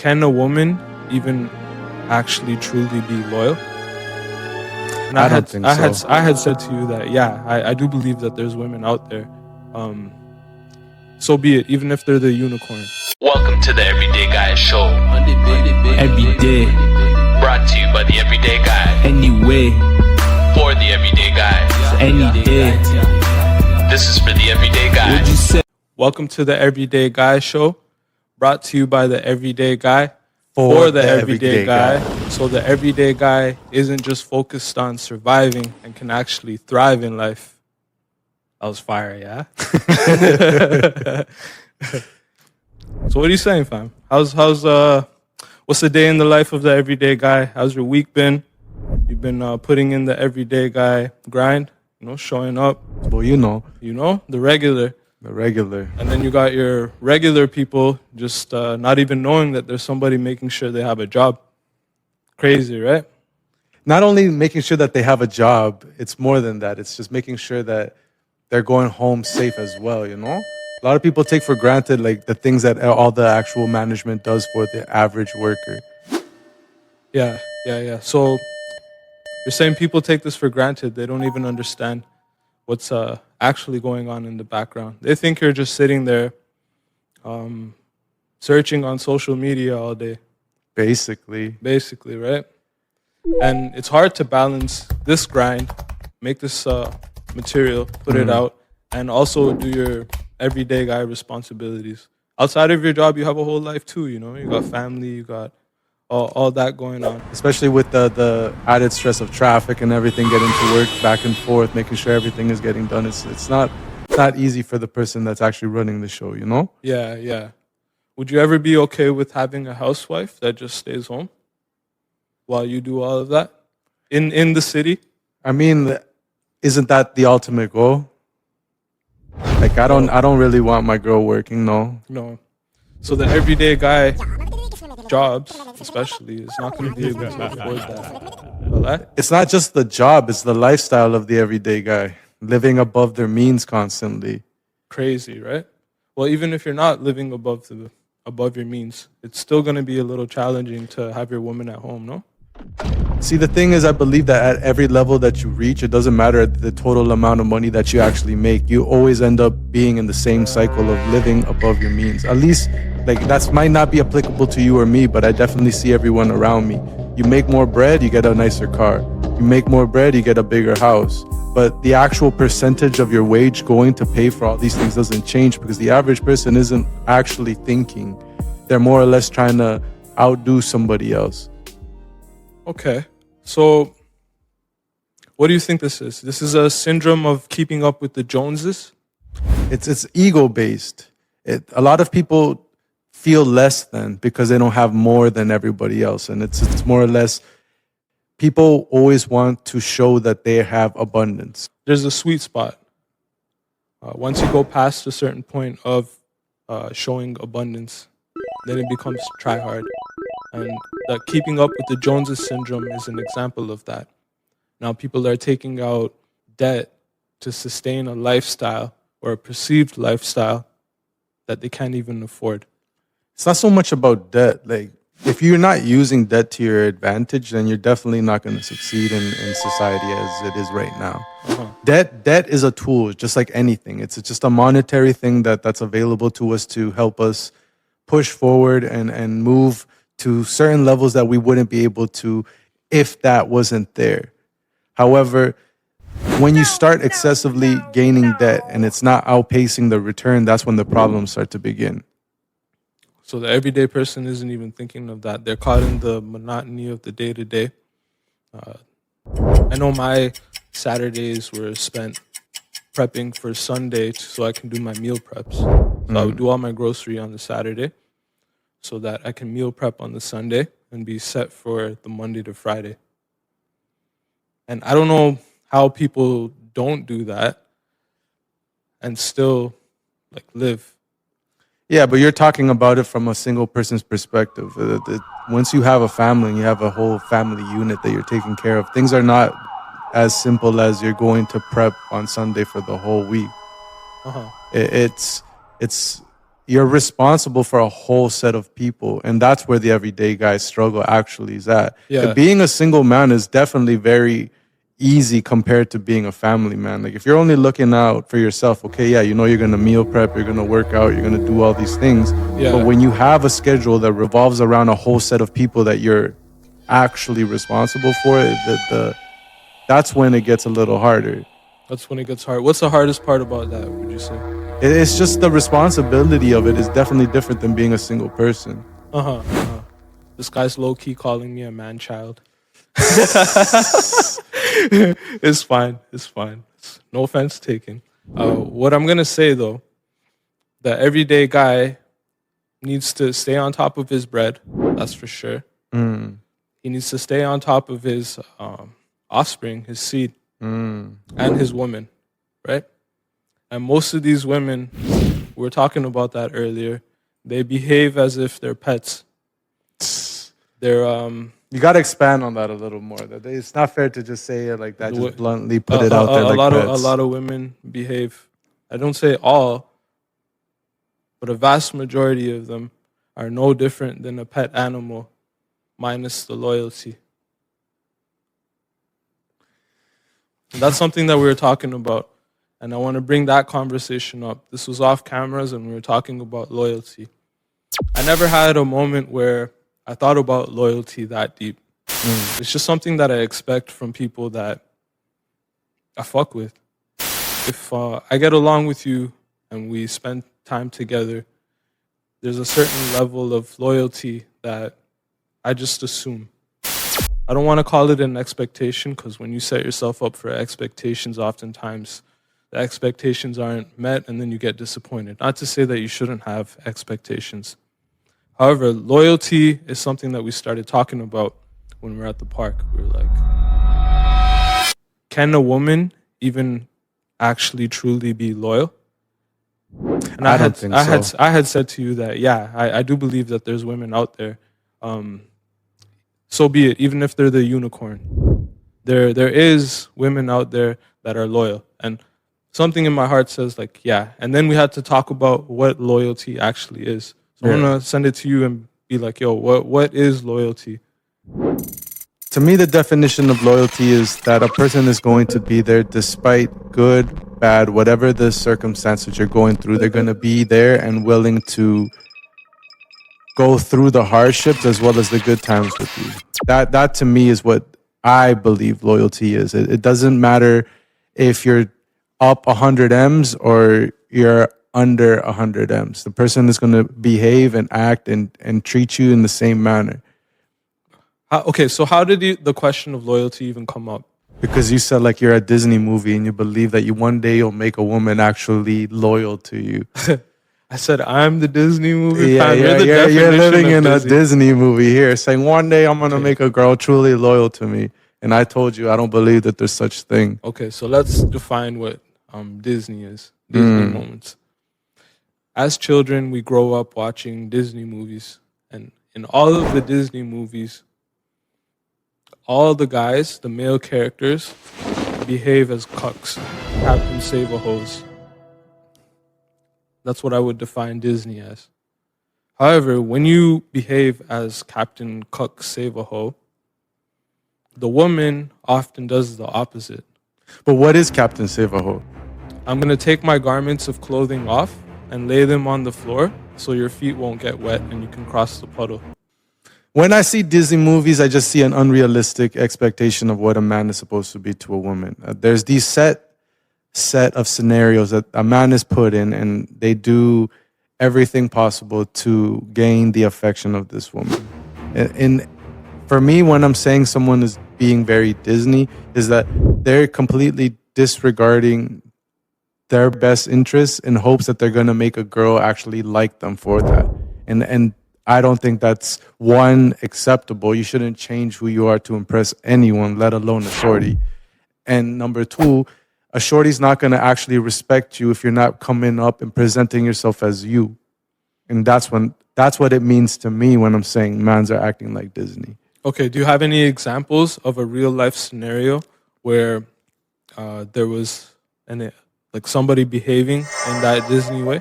can a woman even actually truly be loyal? And I don't think so. I had said to you that, yeah, I do believe that there's women out there. So be it, even if they're the unicorn. Welcome to the Everyday Guy Show. Every day, Brought to you by the Everyday Guy. anyway, For the Everyday Guy. any day. This is for the Everyday Guy. What'd you say? Welcome to the Everyday Guy Show, brought to you by the Everyday Guy For the the Everyday everyday Guy. guy. So the Everyday Guy isn't just focused on surviving and can actually thrive in life. That was fire, yeah? So what are you saying, fam? How's what's the day in the life of the Everyday Guy? How's your week been? You've been putting in the Everyday Guy grind, showing up, Well, the regular. the regular. And then you got your regular people just not even knowing that there's somebody making sure they have a job. Crazy, right? Not only making sure that they have a job, it's more than that. It's just making sure that they're going home safe as well, A lot of people take for granted like the things that all the actual management does for the average worker. Yeah. So you're saying people take this for granted. They don't even understand what's actually going on in the background. They think you're just sitting there searching on social media all day. Basically, right? And it's hard to balance this grind, make this material, put it out, and also do your everyday guy responsibilities. Outside of your job, you have a whole life too, You got family, you got all that going on. Especially with the added stress of traffic and everything, getting to work back and forth, making sure everything is getting done. It's not easy for the person that's actually running the show, Yeah. Would you ever be okay with having a housewife that just stays home while you do all of that in the city? I mean, isn't that the ultimate goal? Like I don't really want my girl working, no. No. So the everyday guy jobs, especially, is not going to be able to afford that. Well, It's not just the job, it's the lifestyle of the everyday guy, living above their means constantly. crazy, right? Well, even if you're not living above your means, it's still going to be a little challenging to have your woman at home, no? See, the thing is, I believe that at every level that you reach, it doesn't matter the total amount of money that you actually make. You always end up being in the same cycle of living above your means. At least, like, that might not be applicable to you or me, but I definitely see everyone around me. You make more bread, you get a nicer car. You make more bread, you get a bigger house. But the actual percentage of your wage going to pay for all these things doesn't change because the average person isn't actually thinking. They're more or less trying to outdo somebody else. Okay. So what do you think this is? This is a syndrome of keeping up with the Joneses? It's ego based. A lot of people feel less than because they don't have more than everybody else, and it's more or less people always want to show that they have abundance. There's a sweet spot. Once you go past a certain point of showing abundance, then it becomes try hard. And that keeping up with the Joneses syndrome is an example of that. Now people are taking out debt to sustain a lifestyle or a perceived lifestyle that they can't even afford. It's not so much about debt. Like, if you're not using debt to your advantage, then you're definitely not going to succeed in society as it is right now. Debt is a tool, just like anything. It's just a monetary thing that's available to us to help us push forward and move to certain levels that we wouldn't be able to if that wasn't there. However, when you start excessively gaining debt and it's not outpacing the return, that's when the problems start to begin. So the everyday person isn't even thinking of that. They're caught in the monotony of the day-to-day. I know my Saturdays were spent prepping for Sunday so I can do my meal preps. So I would do all my grocery on the Saturday so that I can meal prep on the Sunday and be set for the Monday to Friday. And I don't know how people don't do that and still live. Yeah, but you're talking about it from a single person's perspective. Once you have a family and you have a whole family unit that you're taking care of, things are not as simple as you're going to prep on Sunday for the whole week. It's you're responsible for a whole set of people, and that's where the everyday guy struggle actually is at. Yeah. Being a single man is definitely very easy compared to being a family man. Like if you're only looking out for yourself, okay, yeah, you know you're gonna meal prep, you're gonna work out, you're gonna do all these things. Yeah. But when you have a schedule that revolves around a whole set of people that you're actually responsible for, that's when it gets a little harder. That's when it gets hard. What's the hardest part about that, would you say? It's just the responsibility of it is definitely different than being a single person. This guy's low-key calling me a man-child. It's fine. No offense taken. What I'm going to say, though, the everyday guy needs to stay on top of his bread. That's for sure. He needs to stay on top of his offspring, his seed, and his woman, right? And most of these women, we were talking about that earlier, they behave as if they're pets. They're You got to expand on that a little more. That it's not fair to just say it like that, just bluntly put it out there like a lot of women behave, I don't say all, but a vast majority of them are no different than a pet animal, minus the loyalty. And that's something that we were talking about. And I want to bring that conversation up. This was off cameras and we were talking about loyalty. I never had a moment where I thought about loyalty that deep. It's just something that I expect from people that I fuck with. If I get along with you and we spend time together, there's a certain level of loyalty that I just assume. I don't want to call it an expectation because when you set yourself up for expectations, oftentimes the expectations aren't met and then you get disappointed. Not to say that you shouldn't have expectations. However, loyalty is something that we started talking about when we were at the park. We were like, can a woman even actually truly be loyal? And I had said to you that, yeah, I do believe that there's women out there. So be it, even if they're the unicorn. There is women out there that are loyal. And something in my heart says like, yeah. And then we had to talk about what loyalty actually is. So I'm going to send it to you and be like, yo, what is loyalty? To me, the definition of loyalty is that a person is going to be there despite good, bad, whatever the circumstances you're going through. They're going to be there and willing to go through the hardships as well as the good times with you. That to me is what I believe loyalty is. It doesn't matter if you're up 100 M's or you're under 100 M's. The person is going to behave and act and treat you in the same manner. Okay, so how did the question of loyalty even come up? Because you said like you're a Disney movie and you believe that one day you'll make a woman actually loyal to you. I said, I'm the Disney movie fan. You're living in a Disney movie here, saying one day I'm going to make a girl truly loyal to me. And I told you, I don't believe that there's such thing. Okay, so let's define what Disney is. Disney moments. As children, we grow up watching Disney movies. And in all of the Disney movies, all the guys, the male characters, behave as cucks. Captain Save-A-Hose. That's what I would define Disney as. However, when you behave as Captain Cuck Save-A-Ho, the woman often does the opposite. But what is Captain Save-A-Ho? I'm going to take my garments of clothing off and lay them on the floor so your feet won't get wet and you can cross the puddle. When I see Disney movies, I just see an unrealistic expectation of what a man is supposed to be to a woman. There's these set of scenarios that a man is put in, and they do everything possible to gain the affection of this woman. And for me, when I'm saying someone is being very Disney, is that they're completely disregarding their best interests in hopes that they're going to make a girl actually like them for that. And I don't think that's, one, acceptable. You shouldn't change who you are to impress anyone, let alone a shorty. And number two, a shorty's not going to actually respect you if you're not coming up and presenting yourself as you. And that's what it means to me when I'm saying mans are acting like Disney. Okay, do you have any examples of a real life scenario where there was like somebody behaving in that Disney way?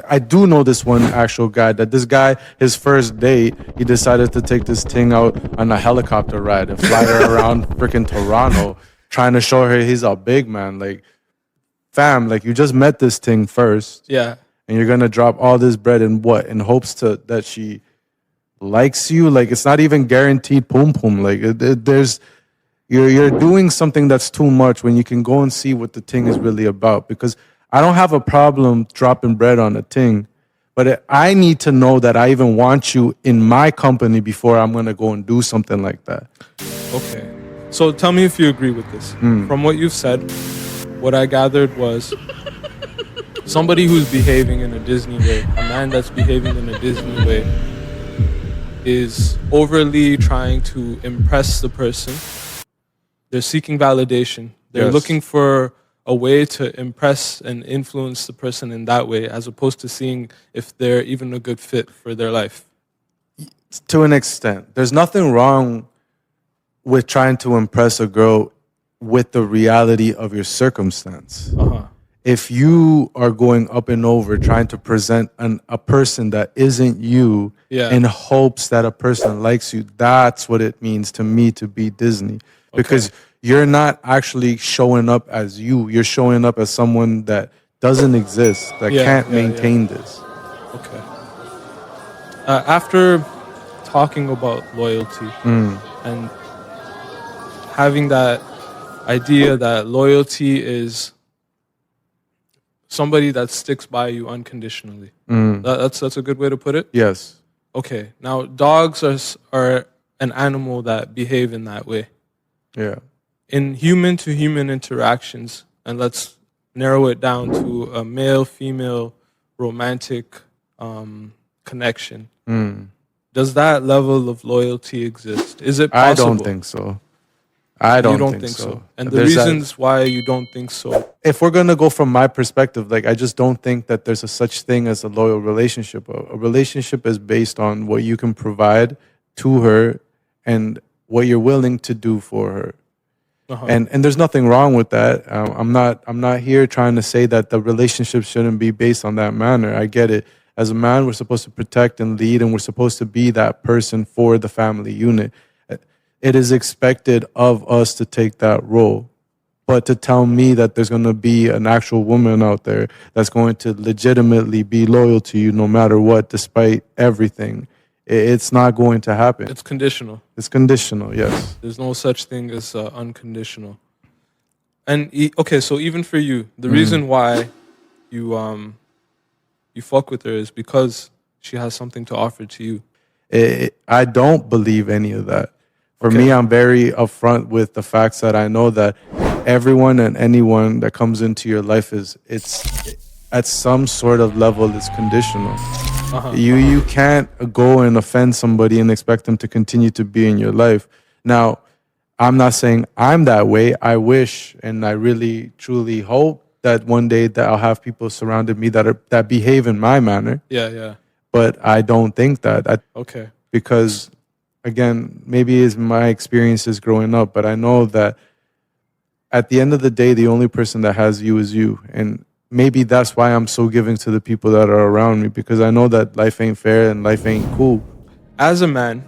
I do know this one actual guy. That this guy, his first date, he decided to take this thing out on a helicopter ride and fly her around freaking Toronto, trying to show her he's a big man. Like, fam, like you just met this thing first, Yeah. and you're gonna drop all this bread in what? In hopes that she likes you? Like, it's not even guaranteed pum pum. Like, there's. You're doing something that's too much when you can go and see what the thing is really about. Because I don't have a problem dropping bread on a thing, but I need to know that I even want you in my company before I'm gonna go and do something like that. Okay. So tell me if you agree with this. From what you've said, what I gathered was somebody who's behaving in a Disney way, a man that's behaving in a Disney way, is overly trying to impress the person. They're seeking validation. They're Yes. looking for a way to impress and influence the person in that way, as opposed to seeing if they're even a good fit for their life. To an extent, there's nothing wrong with trying to impress a girl with the reality of your circumstance. If you are going up and over trying to present a person that isn't you in hopes that a person likes you, that's what it means to me to be Disney. Because you're not actually showing up as you. You're showing up as someone that doesn't exist, that can't maintain this. Okay. After talking about loyalty and having that idea that loyalty is somebody that sticks by you unconditionally. That's a good way to put it? Yes. Okay. Now, dogs are an animal that behave in that way. Yeah. In human-to-human interactions, and let's narrow it down to a male-female romantic connection, does that level of loyalty exist? Is it possible? I don't think so. I don't think so. And the reasons why you don't think so? If we're going to go from my perspective, like, I just don't think that there's a such thing as a loyal relationship. A relationship is based on what you can provide to her and what you're willing to do for her. And there's nothing wrong with that. I'm not here trying to say that the relationship shouldn't be based on that manner. I get it. As a man, we're supposed to protect and lead, and we're supposed to be that person for the family unit. It is expected of us to take that role. But to tell me that there's going to be an actual woman out there that's going to legitimately be loyal to you no matter what, despite everything, it's not going to happen. It's conditional. It's conditional, yes. There's no such thing as unconditional. And okay, so even for you, the reason why you fuck with her is because she has something to offer to you. I don't believe any of that. For me, I'm very upfront with the facts that I know that everyone and anyone that comes into your life it's at some sort of level is conditional. You can't go and offend somebody and expect them to continue to be in your life. Now, I'm not saying I'm that way. I wish and I really truly hope that one day that I'll have people surrounded me that behave in my manner. Yeah. But I don't think that. Okay. Because again, maybe it's my experiences growing up, but I know that at the end of the day, the only person that has you is you. And maybe that's why I'm so giving to the people that are around me, because I know that life ain't fair and life ain't cool. As a man,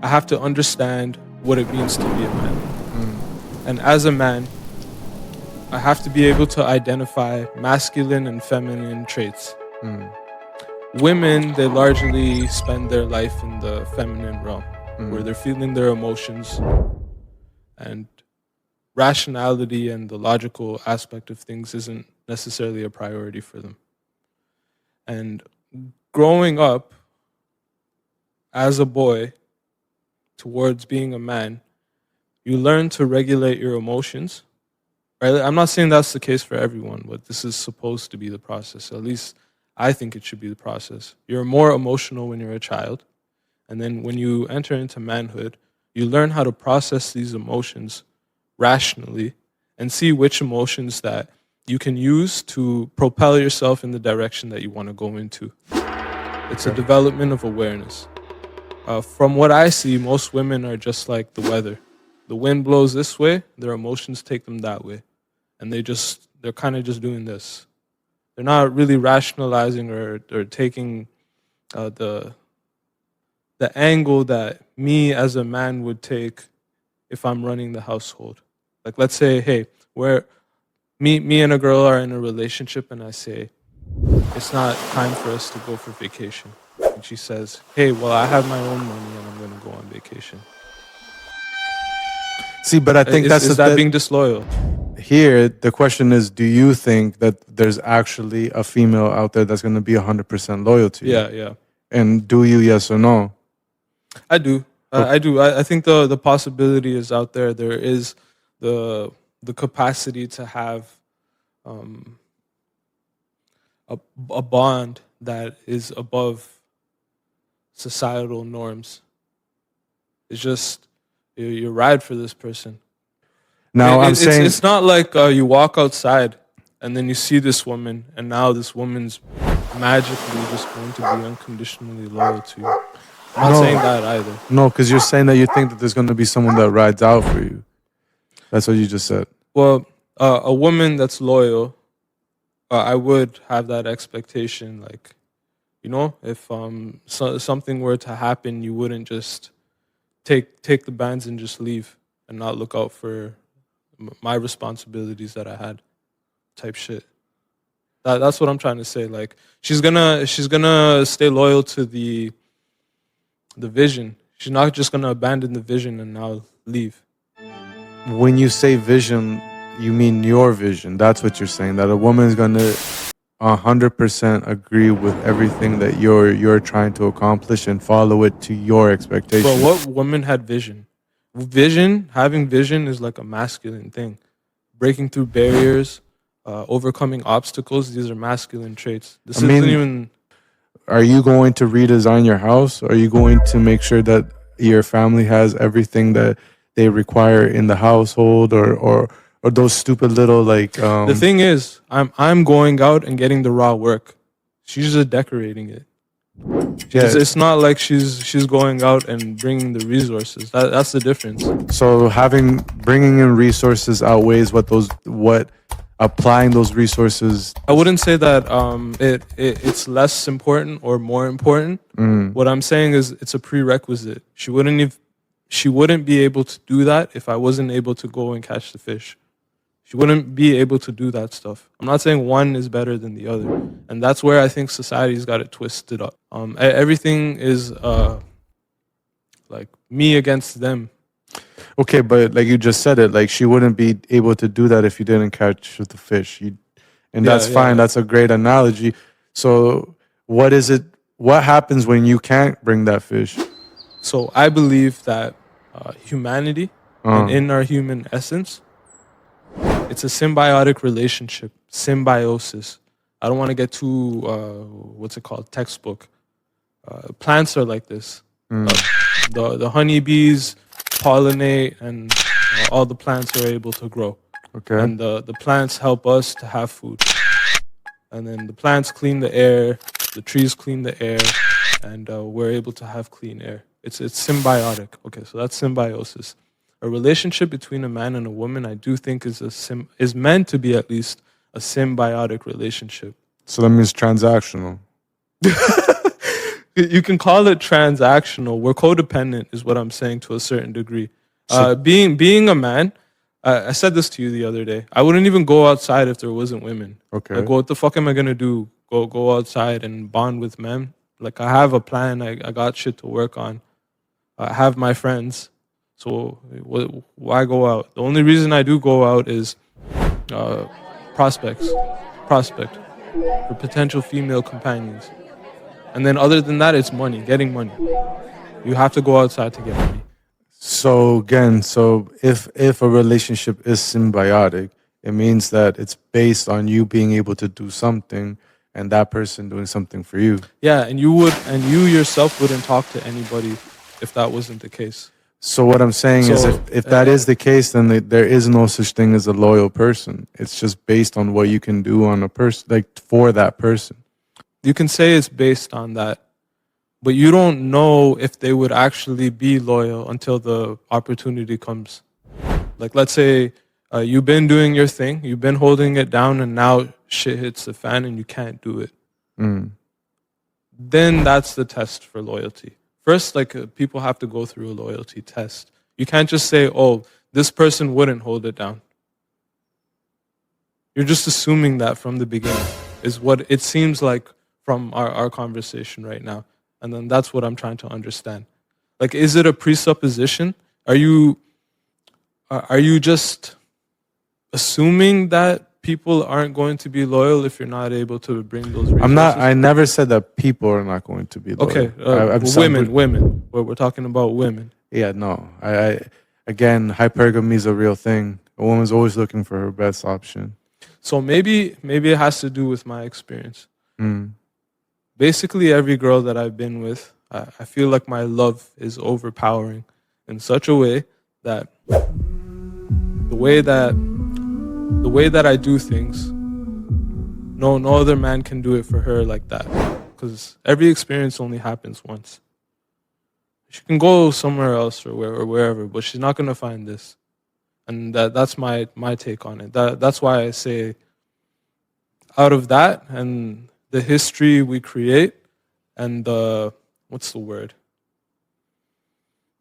I have to understand what it means to be a man. And as a man, I have to be able to identify masculine and feminine traits. Women, they largely spend their life in the feminine realm, where they're feeling their emotions, and rationality and the logical aspect of things isn't necessarily a priority for them. And growing up as a boy towards being a man, you learn to regulate your emotions. Right? I'm not saying that's the case for everyone, but this is supposed to be the process. At least I think it should be the process. You're more emotional when you're a child. And then when you enter into manhood, you learn how to process these emotions rationally and see which emotions that you can use to propel yourself in the direction that you want to go into. It's a development of awareness. From what I see, most women are just like the weather. The wind blows this way, their emotions take them that way. And they're kind of just doing this. they're not really rationalizing or taking the angle that me as a man would take if I'm running the household. Like, let's say, hey, me and a girl are in a relationship, and I say it's not time for us to go for vacation, and she says, hey, well, I have my own money and I'm going to go on vacation. See, but I think Is that being disloyal? Here, the question is, do you think that there's actually a female out there that's going to be 100% loyal to you? Yeah. And do you, yes or no? I do. I do. I think the possibility is out there. There is the capacity to have a bond that is above societal norms. It's just you ride for this person. Now I'm saying it's not like you walk outside and then you see this woman, and now this woman's magically just going to be unconditionally loyal to you. I'm not saying that either. No, because you're saying that you think that there's going to be someone that rides out for you. That's what you just said. Well, a woman that's loyal, I would have that expectation. Like, if something were to happen, you wouldn't just take the bands and just leave and not look out for my responsibilities that I had, type shit. That's what I'm trying to say. Like, she's gonna stay loyal to the vision. She's not just gonna abandon the vision and now leave. When you say vision, you mean your vision. That's what you're saying. That a woman is gonna 100% agree with everything that you're trying to accomplish and follow it to your expectations. But what woman had vision? Having vision is like a masculine thing. Breaking through barriers, overcoming obstacles, these are masculine traits. This isn't even... Are you going to redesign your house? Are you going to make sure that your family has everything that they require in the household, or those stupid little like... The thing is, I'm going out and getting the raw work. She's just decorating it. It's not like she's going out and bringing the resources. That's the difference. So bringing in resources outweighs what applying those resources. I wouldn't say that it's less important or more important. What I'm saying is it's a prerequisite. She wouldn't be able to do that if I wasn't able to go and catch the fish. She wouldn't be able to do that stuff. I'm not saying one is better than the other. And that's where I think society's got it twisted up. Everything is like me against them. Okay, but like you just said it, like she wouldn't be able to do that if you didn't catch the fish. That's fine. That's a great analogy. So what happens when you can't bring that fish? So I believe that humanity, and in our human essence, it's a symbiotic relationship, symbiosis. I don't want to get too, textbook. Plants are like this. The honeybees pollinate, and all the plants are able to grow. Okay. And the plants help us to have food. And then the plants clean the air, the trees clean the air, and we're able to have clean air. It's symbiotic. Okay, so that's symbiosis. A relationship between a man and a woman, I do think is meant to be at least a symbiotic relationship. So that means transactional. You can call it transactional. We're codependent, is what I'm saying, to a certain degree. Being a man, I said this to you the other day. I wouldn't even go outside if there wasn't women. Okay. Like, what the fuck am I gonna do? Go outside and bond with men? Like, I have a plan. I got shit to work on. I have my friends. So why go out? The only reason I do go out is prospect for potential female companions. And then other than that, it's money, getting money. You have to go outside to get money. So again, if a relationship is symbiotic, it means that it's based on you being able to do something and that person doing something for you. Yeah, and you yourself wouldn't talk to anybody if that wasn't the case. So what I'm saying is if that is the case, then there is no such thing as a loyal person. It's just based on what you can do on a person, like for that person. You can say it's based on that, but you don't know if they would actually be loyal until the opportunity comes. Like, let's say you've been doing your thing, you've been holding it down, and now shit hits the fan and you can't do it, then that's the test for loyalty. First, people have to go through a loyalty test. You can't just say, oh, this person wouldn't hold it down. You're just assuming that from the beginning, is what it seems like from our conversation right now. And then that's what I'm trying to understand. Like, is it a presupposition? Are you just assuming that people aren't going to be loyal if you're not able to bring those resources? I never said that people are not going to be loyal. Okay, women. We're talking about women. Yeah, no. Again, hypergamy is a real thing. A woman's always looking for her best option. So maybe it has to do with my experience. Basically, every girl that I've been with, I feel like my love is overpowering in such a way that the way that I do things, no other man can do it for her like that. Because every experience only happens once. She can go somewhere else or wherever, but she's not gonna find this. And that's my take on it. That's why I say, out of that and the history we create and the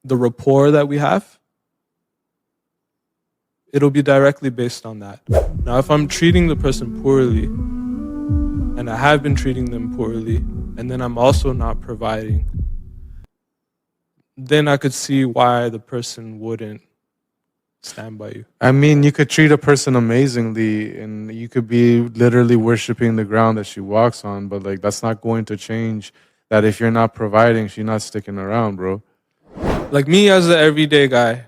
rapport that we have, it'll be directly based on that. Now, if I'm treating the person poorly, and I have been treating them poorly, and then I'm also not providing, then I could see why the person wouldn't stand by you. I mean, you could treat a person amazingly and you could be literally worshiping the ground that she walks on, but that's not going to change that if you're not providing, she's not sticking around, bro. Like me as an everyday guy,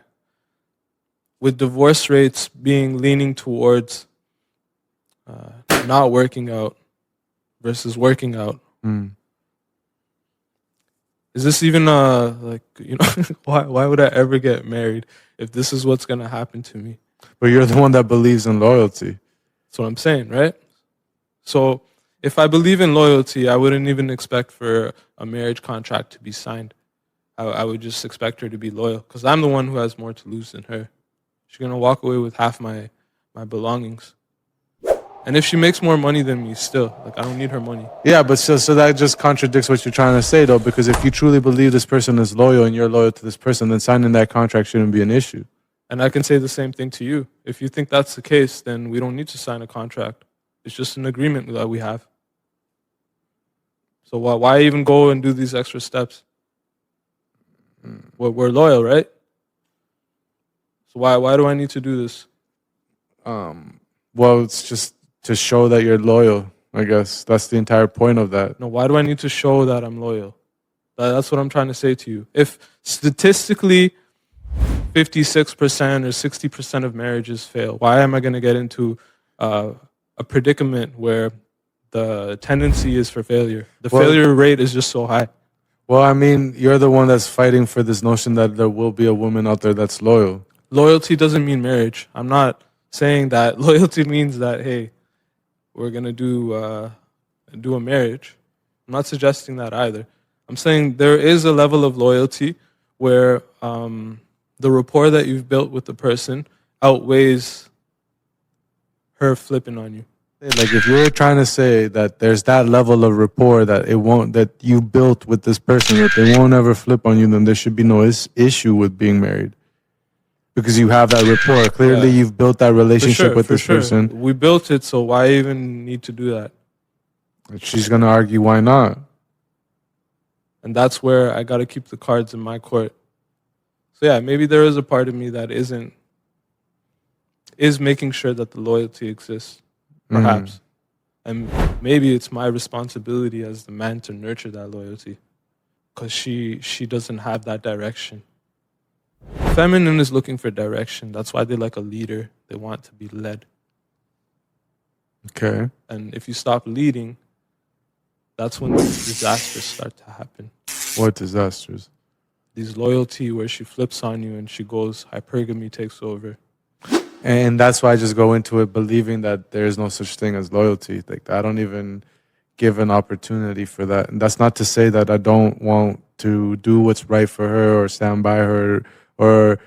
with divorce rates leaning towards not working out versus working out, is this even why would I ever get married if this is what's gonna happen to me? But you're the one that believes in loyalty. That's what I'm saying, right? So if I believe in loyalty, I wouldn't even expect for a marriage contract to be signed. I would just expect her to be loyal because I'm the one who has more to lose than her. She's gonna walk away with half my belongings. And if she makes more money than me, still, I don't need her money. Yeah, but so that just contradicts what you're trying to say, though, because if you truly believe this person is loyal and you're loyal to this person, then signing that contract shouldn't be an issue. And I can say the same thing to you. If you think that's the case, then we don't need to sign a contract. It's just an agreement that we have. So why even go and do these extra steps? We're loyal, right? So why do I need to do this? Well, it's just to show that you're loyal, I guess. That's the entire point of that. No, why do I need to show that I'm loyal? That's what I'm trying to say to you. If statistically 56% or 60% of marriages fail, why am I going to get into a predicament where the tendency is for failure? The failure rate is just so high. Well, I mean, you're the one that's fighting for this notion that there will be a woman out there that's loyal. Loyalty doesn't mean marriage. I'm not saying that loyalty means that, hey, we're going to do a marriage. I'm not suggesting that either. I'm saying there is a level of loyalty where the rapport that you've built with the person outweighs her flipping on you. If you're trying to say that there's that level of rapport that you built with this person, that they won't ever flip on you, then there should be no issue with being married. Because you have that rapport. Clearly, you've built that relationship with this person. We built it, so why even need to do that? She's going to argue, why not? And that's where I got to keep the cards in my court. So yeah, maybe there is a part of me that is making sure that the loyalty exists, perhaps. And maybe it's my responsibility as the man to nurture that loyalty because she doesn't have that direction. Feminine is looking for direction. That's why they like a leader. They want to be led. Okay. And if you stop leading, that's when these disasters start to happen. What disasters? These loyalty where she flips on you and she goes, hypergamy takes over. And that's why I just go into it believing that there is no such thing as loyalty. I don't even give an opportunity for that. And that's not to say that I don't want to do what's right for her or stand by her or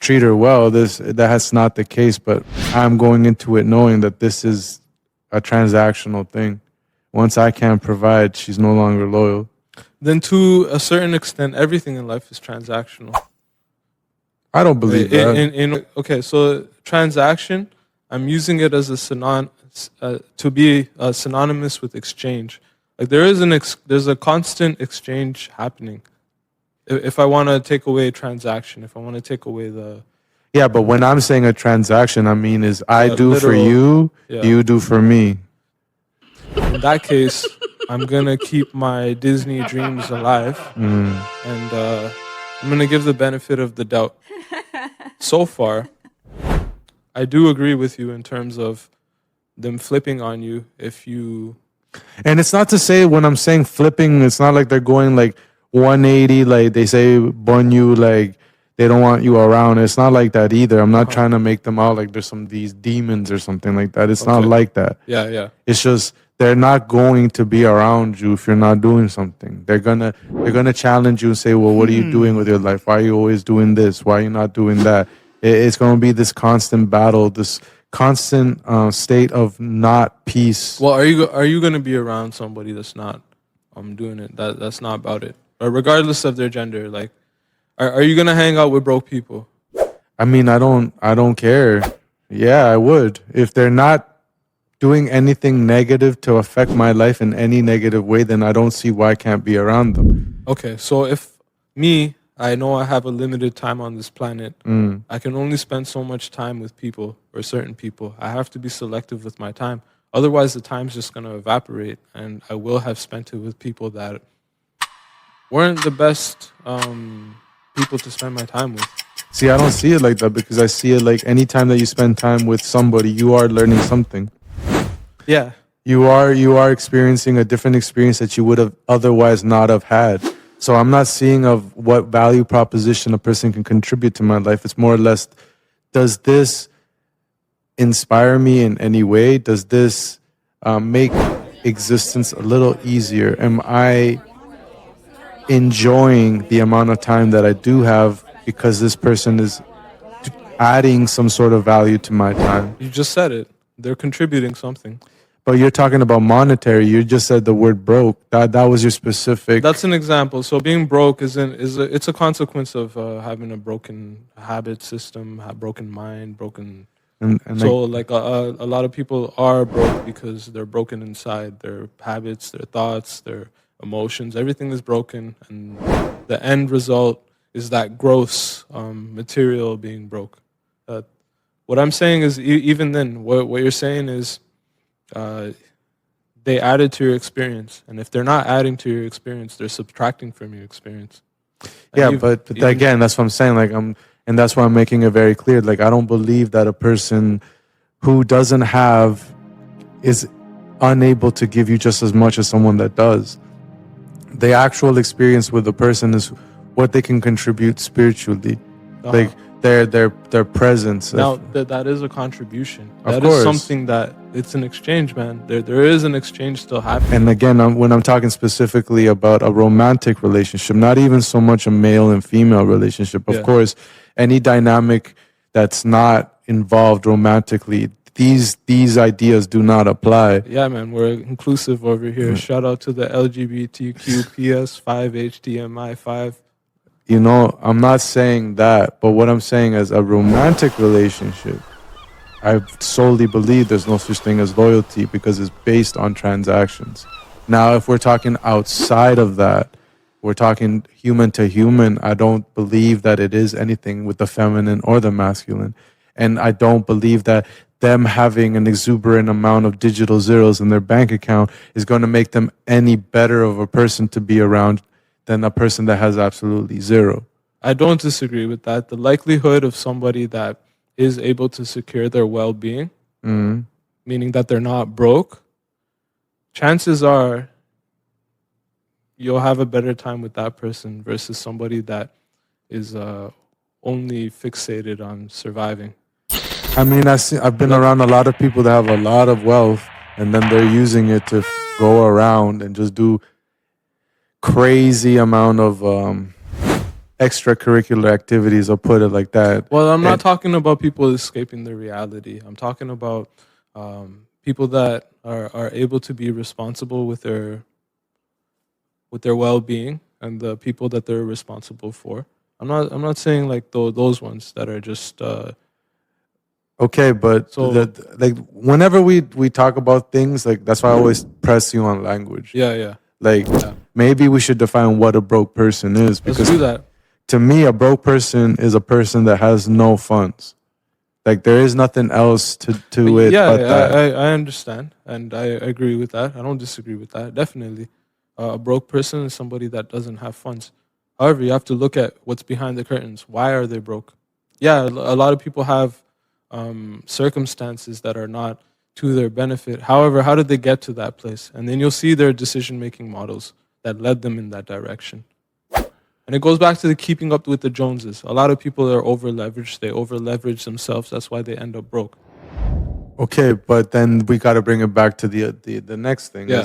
treat her well. That's not the case. But I'm going into it knowing that this is a transactional thing. Once I can't provide, she's no longer loyal. Then to a certain extent, everything in life is transactional. I don't believe that. Okay, so transaction, I'm using it as a to be synonymous with exchange. Like there's a constant exchange happening. If I want to take away transaction, if I want to take away the Yeah, but when I'm saying a transaction, I mean is I do for literal- you, yeah. you do for me. In that case, I'm gonna keep my Disney dreams alive, and I'm gonna give the benefit of the doubt. So far, I do agree with you in terms of them flipping on you if you. And it's not to say when I'm saying flipping, it's not like they're going like 180, like they say bun you, like they don't want you around. It's not like that either. I'm not trying to make them out like there's these demons or something like that. It's not like that. Yeah. It's just they're not going to be around you if you're not doing something. They're gonna challenge you and say, well, what are you doing with your life? Why are you always doing this? Why are you not doing that? It's going to be this constant battle, this constant state of not peace. Well, are you going to be around somebody that's not doing it? That's not about it. Or regardless of their gender, like, are you going to hang out with broke people? I mean, I don't care. Yeah, I would. If they're not doing anything negative to affect my life in any negative way, then I don't see why I can't be around them. Okay, so if I know I have a limited time on this planet. I can only spend so much time with people or certain people. I have to be selective with my time. Otherwise, the time's just going to evaporate, and I will have spent it with people that weren't the best people to spend my time with. See, I don't see it like that because I see it like any time that you spend time with somebody, you are learning something. Yeah. You are experiencing a different experience that you would have otherwise not have had. So I'm not seeing of what value proposition a person can contribute to my life. It's more or less, does this inspire me in any way? Does this make existence a little easier? Am I enjoying the amount of time that I do have because this person is adding some sort of value to my time? You just said it. They're contributing something. But you're talking about monetary. You just said the word broke. That was your specific. That's an example. So being broke it's a consequence of having a broken habit system, a broken mind, broken. And so like a lot of people are broke because they're broken inside. Their habits, their thoughts, their emotions, everything is broken, and the end result is that gross material being broke. What I'm saying is, even then, what you're saying is. They added to your experience, and if they're not adding to your experience, they're subtracting from your experience. Yeah, but again, that's what I'm saying. Like and that's why I'm making it very clear. Like I don't believe that a person who doesn't have is unable to give you just as much as someone that does. The actual experience with the person is what they can contribute spiritually, like their presence. Now that is a contribution. Of That course. is something that it's an exchange, man. There is an exchange still happening. And again, when I'm talking specifically about a romantic relationship, not even so much a male and female relationship. Of course, any dynamic that's not involved romantically, these ideas do not apply. Yeah, man, we're inclusive over here. Shout out to the LGBTQPS5 HDMI5. You know, I'm not saying that, but what I'm saying is a romantic relationship, I solely believe there's no such thing as loyalty because it's based on transactions. Now, if we're talking outside of that, we're talking human to human, I don't believe that it is anything with the feminine or the masculine. And I don't believe that them having an exuberant amount of digital zeros in their bank account is going to make them any better of a person to be around than a person that has absolutely zero. I don't disagree with that. The likelihood of somebody that is able to secure their well-being, meaning that they're not broke, chances are you'll have a better time with that person versus somebody that is only fixated on surviving. I mean, I've been around a lot of people that have a lot of wealth, and then they're using it to go around and just do crazy amount of extracurricular activities, I'll put it like that. Well, I'm not talking about people escaping their reality. I'm talking about people that are able to be responsible with their well-being, and the people that they're responsible for. I'm not saying like those ones that are just Okay, but So- like whenever we talk about things, like that's why I always press you on language. yeah. Like Yeah. maybe we should define what a broke person is, Let's because do that. to me a broke person is a person that has no funds. Like there is nothing else to it Yeah, but that. I understand, and I agree with that. I don't disagree with that. Definitely, a broke person is somebody that doesn't have funds. However, you have to look at what's behind the curtains. Why are they broke? Yeah, a lot of people have circumstances that are not to their benefit. However, how did they get to that place? And then you'll see their decision-making models that led them in that direction. And it goes back to the keeping up with the Joneses. A lot of people are over-leveraged. They over-leverage themselves. That's why they end up broke. Okay, but then we got to bring it back to the next thing. Yeah.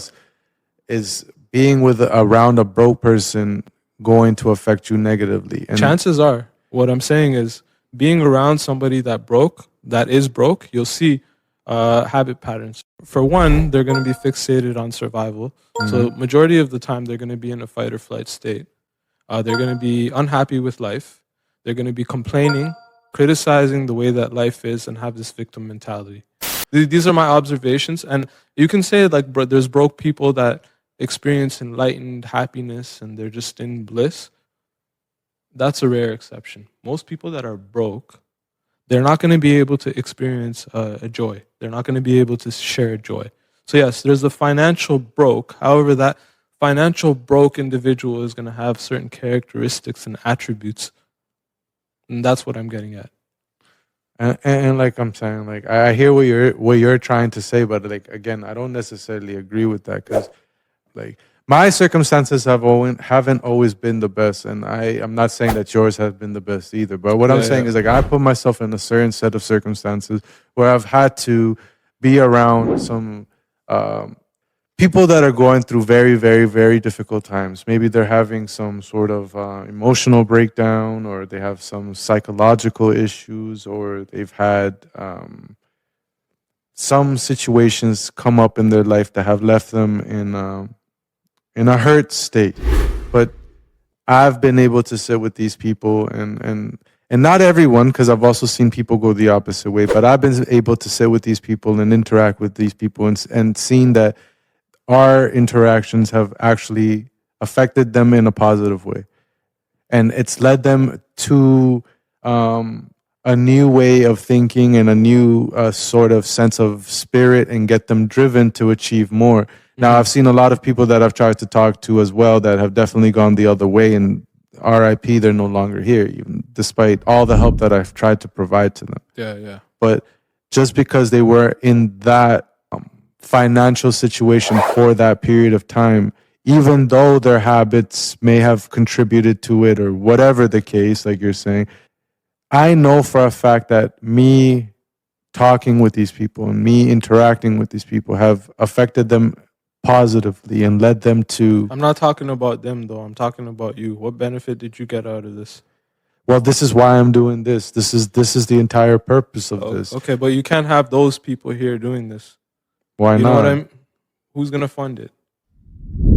Is being around a broke person going to affect you negatively? And Chances are, what I'm saying is, being around somebody that is broke, you'll see habit patterns. For one, they're going to be fixated on survival. So majority of the time, they're going to be in a fight or flight state. They're going to be unhappy with life. They're going to be complaining, criticizing the way that life is, and have this victim mentality. These are my observations. And you can say like there's broke people that experience enlightened happiness and they're just in bliss. That's a rare exception. Most people that are broke, they're not going to be able to experience a joy. They're not going to be able to share joy. So yes, there's the financial broke. However, that financial broke individual is going to have certain characteristics and attributes. And that's what I'm getting at. and like I'm saying, like I hear what you're trying to say, but like again, I don't necessarily agree with that, because like my circumstances haven't always been the best, and I'm not saying that yours have been the best either. But what I'm saying is like I put myself in a certain set of circumstances where I've had to be around some people that are going through very, very, very difficult times. Maybe they're having some sort of emotional breakdown, or they have some psychological issues, or they've had some situations come up in their life that have left them in a hurt state. But I've been able to sit with these people, and not everyone, because I've also seen people go the opposite way, but I've been able to sit with these people and interact with these people, and seen that our interactions have actually affected them in a positive way. And it's led them to a new way of thinking and a new sort of sense of spirit, and get them driven to achieve more. Now, I've seen a lot of people that I've tried to talk to as well that have definitely gone the other way, and RIP, they're no longer here, even despite all the help that I've tried to provide to them. Yeah. But just because they were in that financial situation for that period of time, even though their habits may have contributed to it, or whatever the case, like you're saying, I know for a fact that me talking with these people and me interacting with these people have affected them positively and led them to... I'm not talking about them though. I'm talking about you. What benefit did you get out of this? Well, this is why I'm doing this. This is the entire purpose of this. Okay, but you can't have those people here doing this. Why You not? know what I'm? Who's gonna fund it?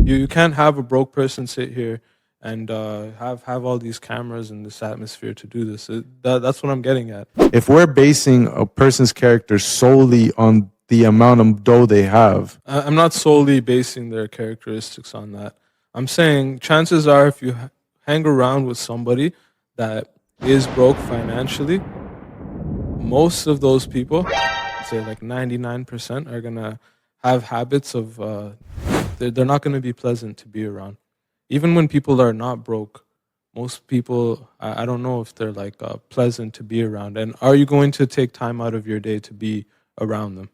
You can't have a broke person sit here and have all these cameras in this atmosphere to do this. That's what I'm getting at. If we're basing a person's character solely on the amount of dough they have, I'm not solely basing their characteristics on that. I'm saying chances are, if you hang around with somebody that is broke financially, most of those people, say like 99%, are gonna have habits of they're not gonna be pleasant to be around. Even when people are not broke, most people, I don't know if they're like pleasant to be around. And are you going to take time out of your day to be around them?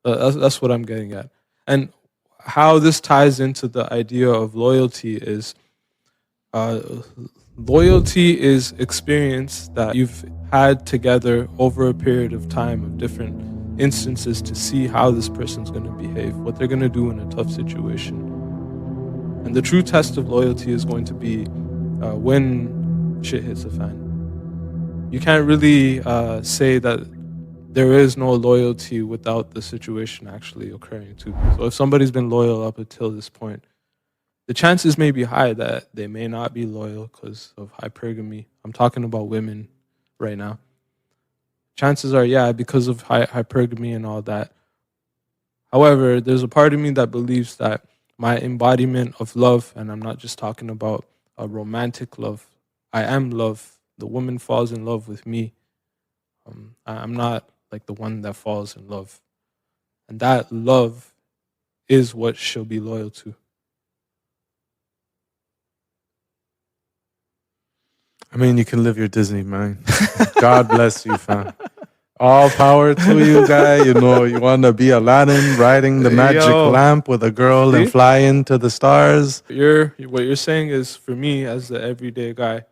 That's what I'm getting at. And how this ties into the idea of loyalty is loyalty is experience that you've had together over a period of time of different instances to see how this person's going to behave, what they're going to do in a tough situation. And the true test of loyalty is going to be when shit hits the fan. You can't really say that there is no loyalty without the situation actually occurring too. So if somebody's been loyal up until this point, the chances may be high that they may not be loyal because of hypergamy. I'm talking about women right now. Chances are, yeah, because of hypergamy and all that. However, there's a part of me that believes that my embodiment of love, and I'm not just talking about a romantic love, I am love. The woman falls in love with me. I'm not like the one that falls in love. And that love is what she'll be loyal to. I mean, you can live your Disney, man. God bless you, fam. All power to you, guy. You know, you want to be Aladdin riding the magic lamp with a girl and fly into the stars. What you're saying is, for me, as the everyday guy,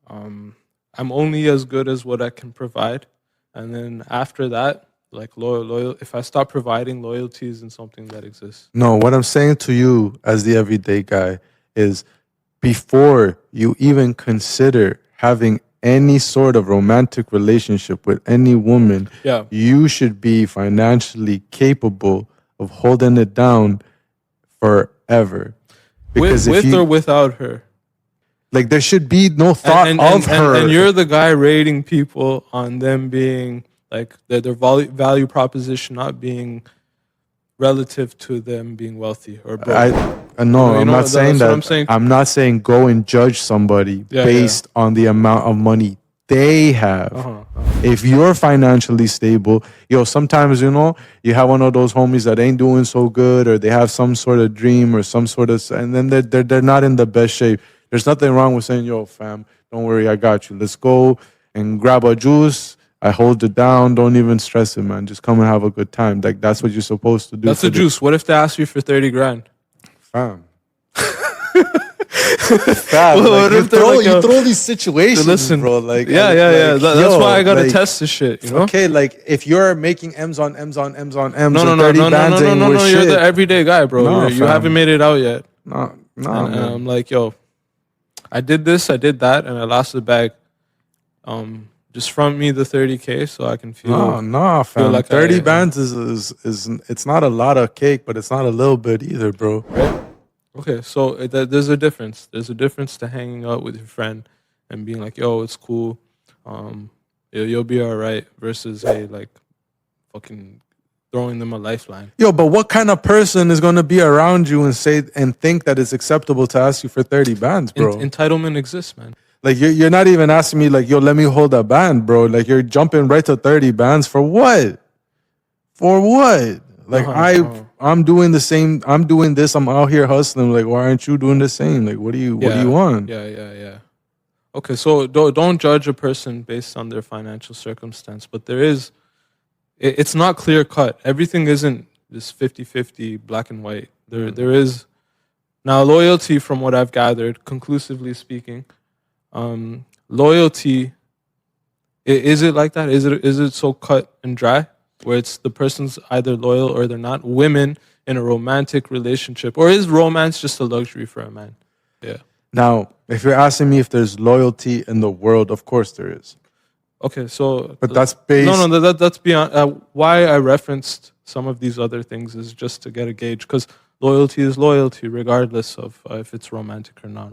I'm only as good as what I can provide. And then after that, like loyal. If I stop providing, loyalty isn't something that exists. No, what I'm saying to you as the everyday guy is, before you even consider having any sort of romantic relationship with any woman, you should be financially capable of holding it down forever. Because with or without her. Like, there should be no thought of her. And you're the guy rating people on them being like their value proposition not being relative to them being wealthy or broke. I'm not saying that. I'm not saying go and judge somebody based on the amount of money they have. If you're financially stable, sometimes, you have one of those homies that ain't doing so good, or they have some sort of dream or some sort of, and then they're not in the best shape. There's nothing wrong with saying, yo, fam, don't worry, I got you. Let's go and grab a juice. I hold it down. Don't even stress it, man. Just come and have a good time. Like, that's what you're supposed to do. That's the juice. What if they ask you for 30 grand? Fam. Fam, you throw these situations, bro. Like, That's why I gotta test this shit. Okay, like, if you're making M's on M's on M's on M's, no, you're the everyday guy, bro. No, you haven't made it out yet. No. And I'm like, yo, I did this, I did that, and I lost the bag. Just front me the 30K so I can feel. No, fam. Like 30 bands is it's not a lot of cake, but it's not a little bit either, bro. Right? Okay, so there's a difference. There's a difference to hanging out with your friend and being like, yo, it's cool. You'll be all right, versus, hey, like, fucking throwing them a lifeline. Yo, but what kind of person is going to be around you and think that it's acceptable to ask you for 30 bands, bro? Entitlement exists, man. Like, you're not even asking me, like, yo, let me hold a band, bro. Like, you're jumping right to 30 bands for what? For what? Like, I'm doing the same. I'm doing this. I'm out here hustling. Like, why aren't you doing the same? Like, what do you want? Yeah. Okay, so don't judge a person based on their financial circumstance, but it's not clear cut. Everything isn't this 50-50 black and white. There is now loyalty, from what I've gathered, conclusively speaking. Loyalty, is it like that? Is it so cut and dry where it's the person's either loyal or they're not? Women in a romantic relationship, or is romance just a luxury for a man? Yeah. Now, if you're asking me if there's loyalty in the world, of course there is. Okay, so but that's based. That's beyond. Why I referenced some of these other things is just to get a gauge, because loyalty is loyalty regardless of if it's romantic or not.